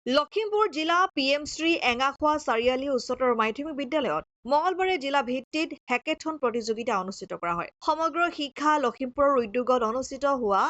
লখিমপুৰ জিলা PM শ্ৰী এঙাখোৱা চাৰিআলি উচ্চতৰ মাধ্যমিক বিদ্যালয়ত মঙলবাৰে জিলা ভিত্তিত হেকেথন প্ৰতিযোগিতা অনুষ্ঠিত কৰা হয়। সমগ্ৰ শিক্ষা লখিমপুৰৰ উদ্যোগত অনুষ্ঠিত হোৱা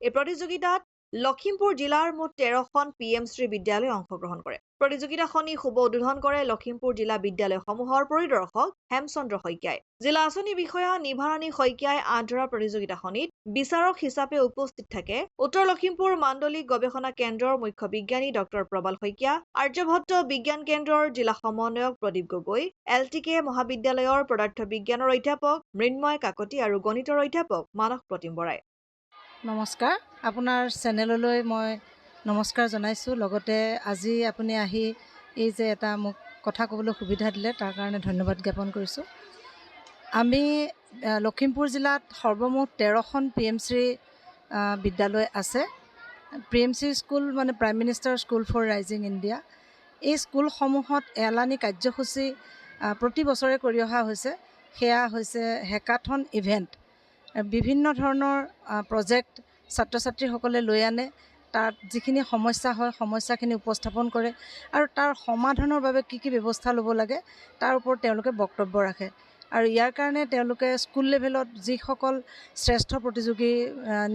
এই প্ৰতিযোগিতাত লখিমপুৰ জিলাৰ মুঠ 13খন PM শ্ৰী বিদ্যালয়ে অংশগ্ৰহণ কৰে। প্ৰতিযোগিতাখনি শুভ উদ্বোধন কৰে লখিমপুৰ জিলা বিদ্যালয়সমূহৰ পৰিদৰ্শক হেমচন্দ্ৰ শইকীয়াই। জিলা আঁচনি বিষয়া নিভাৰাণী শইকীয়াই আধৰা প্ৰতিযোগিতাখনিত বিচাৰক হিচাপে উপস্থিত থাকে উত্তৰ লখিমপুৰ মাণ্ডলিক গৱেষণা কেন্দ্ৰৰ মুখ্য বিজ্ঞানী ডক্টৰ প্ৰবাল শইকীয়া, আৰ্যভট্ট বিজ্ঞান কেন্দ্ৰৰ জিলা সমন্বয়ক প্ৰদীপ গগৈ, LTK মহাবিদ্যালয়ৰ পদাৰ্থ বিজ্ঞানৰ অধ্যাপক মৃন্ময় কাকতি আৰু গণিতৰ অধ্যাপক মানস প্ৰতিম বৰাই। নমস্কাৰ, আপোনাৰ চেনেললৈ মই নমস্কাৰ জনাইছোঁ। লগতে আজি আপুনি আহি এই যে এটা মোক কথা ক'বলৈ সুবিধা দিলে তাৰ কাৰণে ধন্যবাদ জ্ঞাপন কৰিছোঁ। আমি লখিমপুৰ জিলাত সৰ্বমুঠ 13খন PMC বিদ্যালয় আছে। PMC স্কুল মানে prime minister school for rising India. এই স্কুলসমূহত এলানি কাৰ্যসূচী প্ৰতি বছৰে কৰি অহা হৈছে। সেয়া হৈছে হেকাথন ইভেণ্ট। বিভিন্ন ধৰণৰ প্ৰজেক্ট ছাত্ৰ ছাত্ৰীসকলে লৈ আনে, তাত যিখিনি সমস্যা হয় সমস্যাখিনি উপস্থাপন কৰে আৰু তাৰ সমাধানৰ বাবে কি কি ব্যৱস্থা ল'ব লাগে তাৰ ওপৰত তেওঁলোকে বক্তব্য ৰাখে। আৰু ইয়াৰ কাৰণে তেওঁলোকে স্কুল লেভেলত যিসকল শ্ৰেষ্ঠ প্ৰতিযোগী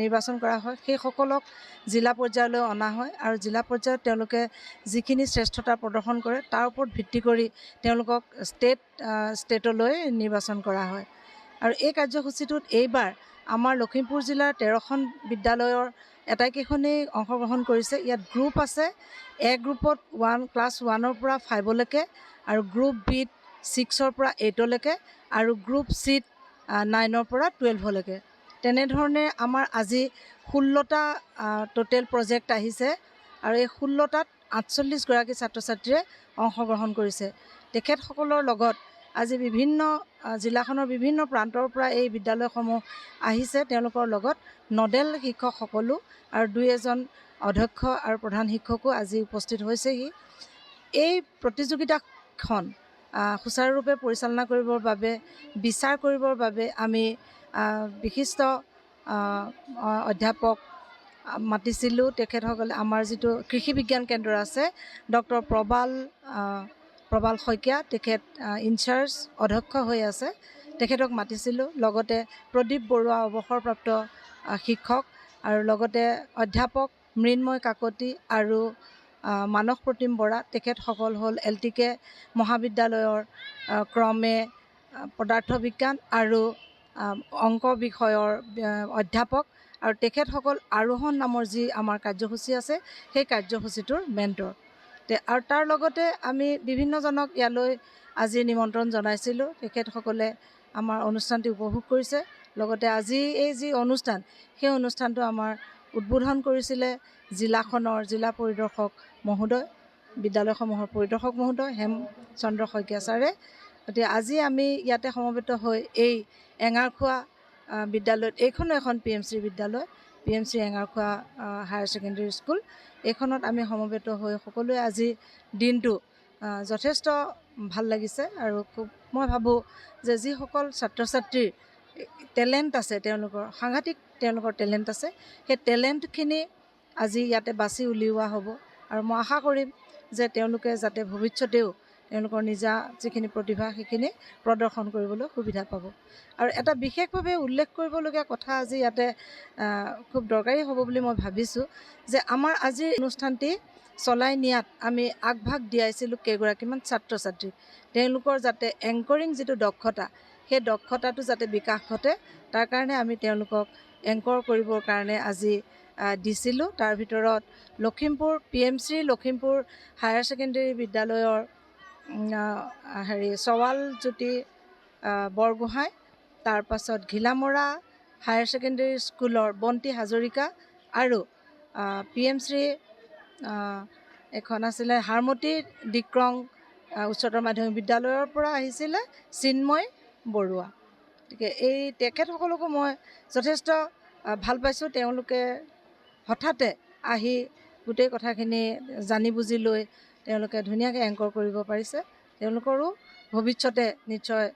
নিৰ্বাচন কৰা হয় সেইসকলক জিলা পৰ্যায়লৈ অনা হয় আৰু জিলা পৰ্যায়ত তেওঁলোকে যিখিনি শ্ৰেষ্ঠতা প্ৰদৰ্শন কৰে তাৰ ওপৰত ভিত্তি কৰি তেওঁলোকক ষ্টেটলৈ নিৰ্বাচন কৰা হয়। আৰু এই কাৰ্যসূচীটোত এইবাৰ আমাৰ লখিমপুৰ জিলাৰ 13খন বিদ্যালয়ৰ আটাইকেইখনেই অংশগ্ৰহণ কৰিছে। ইয়াত গ্ৰুপ আছে। এ গ্ৰুপত ক্লাছ 1ৰ পৰা 5লৈকে আৰু গ্ৰুপ বিত 6ৰ পৰা 8লৈকে আৰু গ্ৰুপ চিত 9ৰ পৰা 12লৈকে। তেনেধৰণে আমাৰ আজি 16টা টোটেল প্ৰজেক্ট আহিছে আৰু এই 16টাত 48গৰাকী ছাত্ৰ ছাত্ৰীয়ে অংশগ্ৰহণ কৰিছে। তেখেতসকলৰ লগত আজি জিলাখনৰ বিভিন্ন প্ৰান্তৰ পৰা এই বিদ্যালয়সমূহ আহিছে। তেওঁলোকৰ লগত নডেল শিক্ষকসকলো আৰু 2-এজন অধ্যক্ষ আৰু প্ৰধান শিক্ষকো আজি উপস্থিত হৈছেহি। এই প্ৰতিযোগিতাখন সুচাৰুৰূপে পৰিচালনা কৰিবৰ বাবে, বিচাৰ কৰিবৰ বাবে আমি বিশিষ্ট অধ্যাপক মাতিছিলোঁ। তেখেতসকলে আমাৰ যিটো কৃষি বিজ্ঞান কেন্দ্ৰ আছে ডক্টৰ প্ৰবাল শইকীয়া, তেখেত ইনচাৰ্জ অধ্যক্ষ হৈ আছে, তেখেতক মাতিছিলোঁ। লগতে প্ৰদীপ বৰুৱা অৱসৰপ্ৰাপ্ত শিক্ষক আৰু লগতে অধ্যাপক মৃন্ময় কাকতি আৰু মানস প্ৰতিম বৰা, তেখেতসকল হ'ল LTK মহাবিদ্যালয়ৰ ক্ৰমে পদাৰ্থ বিজ্ঞান আৰু অংক বিষয়ৰ অধ্যাপক আৰু তেখেতসকল আৰোহণ নামৰ যি আমাৰ কাৰ্যসূচী আছে সেই কাৰ্যসূচীটোৰ মেণ্টৰ। আৰু তাৰ লগতে আমি বিভিন্নজনক ইয়ালৈ আজি নিমন্ত্ৰণ জনাইছিলোঁ। তেখেতসকলে আমাৰ অনুষ্ঠানটি উপভোগ কৰিছে। লগতে আজি এই যি অনুষ্ঠান সেই অনুষ্ঠানটো আমাৰ উদ্বোধন কৰিছিলে জিলা পৰিদৰ্শক মহোদয়, বিদ্যালয়সমূহৰ পৰিদৰ্শক মহোদয় হেমচন্দ্ৰ শইকীয়া ছাৰে। গতিকে আজি আমি ইয়াতে সমবেত হৈ এই এঙাৰখোৱা বিদ্যালয়ত, এইখনো এখন PMC বিদ্যালয়, PMC এঙাৰখোৱা হায়াৰ ছেকেণ্ডেৰী স্কুল, এইখনত আমি সমবেত হৈ সকলোৱে আজি দিনটো যথেষ্ট ভাল লাগিছে। আৰু মই ভাবোঁ যে যিসকল ছাত্ৰ ছাত্ৰীৰ টেলেণ্ট আছে, তেওঁলোকৰ টেলেণ্ট আছে, সেই টেলেণ্টখিনি আজি ইয়াতে বাছি উলিওৱা হ'ব। আৰু মই আশা কৰিম যে তেওঁলোকে যাতে ভৱিষ্যতেও তেওঁলোকৰ নিজা যিখিনি প্ৰতিভা সেইখিনি প্ৰদৰ্শন কৰিবলৈ সুবিধা পাব। আৰু এটা বিশেষভাৱে উল্লেখ কৰিবলগীয়া কথা আজি ইয়াতে খুব দৰকাৰী হ'ব বুলি মই ভাবিছোঁ যে আমাৰ আজিৰ অনুষ্ঠানটি চলাই নিয়াত আমি আগভাগ দিয়াইছিলোঁ কেইগৰাকীমান ছাত্ৰ ছাত্ৰীক। তেওঁলোকৰ যাতে এংকৰিং যিটো দক্ষতা, সেই দক্ষতাটো যাতে বিকাশ ঘটে তাৰ কাৰণে আমি তেওঁলোকক এংকৰ কৰিবৰ কাৰণে আজি দিছিলোঁ। তাৰ ভিতৰত PMC লখিমপুৰ হায়াৰ ছেকেণ্ডেৰী বিদ্যালয়ৰ চৱালজ্যোতি বৰগোহাঁই, তাৰপাছত ঘিলামৰা হায়াৰ ছেকেণ্ডেৰী স্কুলৰ বন্তি হাজৰিকা আৰু PMC এখন আছিলে হাৰমতি ডিক্ৰং উচ্চতৰ মাধ্যমিক বিদ্যালয়ৰ পৰা আহিছিলে চিন্ময় বৰুৱা। গতিকে তেখেতসকলকো মই যথেষ্ট ভাল পাইছোঁ। তেওঁলোকে হঠাতে আহি গোটেই কথাখিনি জানি বুজি লৈ তেওঁলোকে ধুনীয়াকৈ এংকৰ কৰিব পাৰিছে। তেওঁলোকৰো ভৱিষ্যতে নিশ্চয়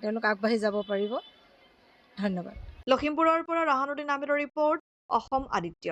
তেওঁলোক আগবাঢ়ি যাব পাৰিব। ধন্যবাদ। লখিমপুৰৰ পৰা ৰাহানুদ্দিন আহমেদৰ ৰিপৰ্ট, অসম আদিত্য।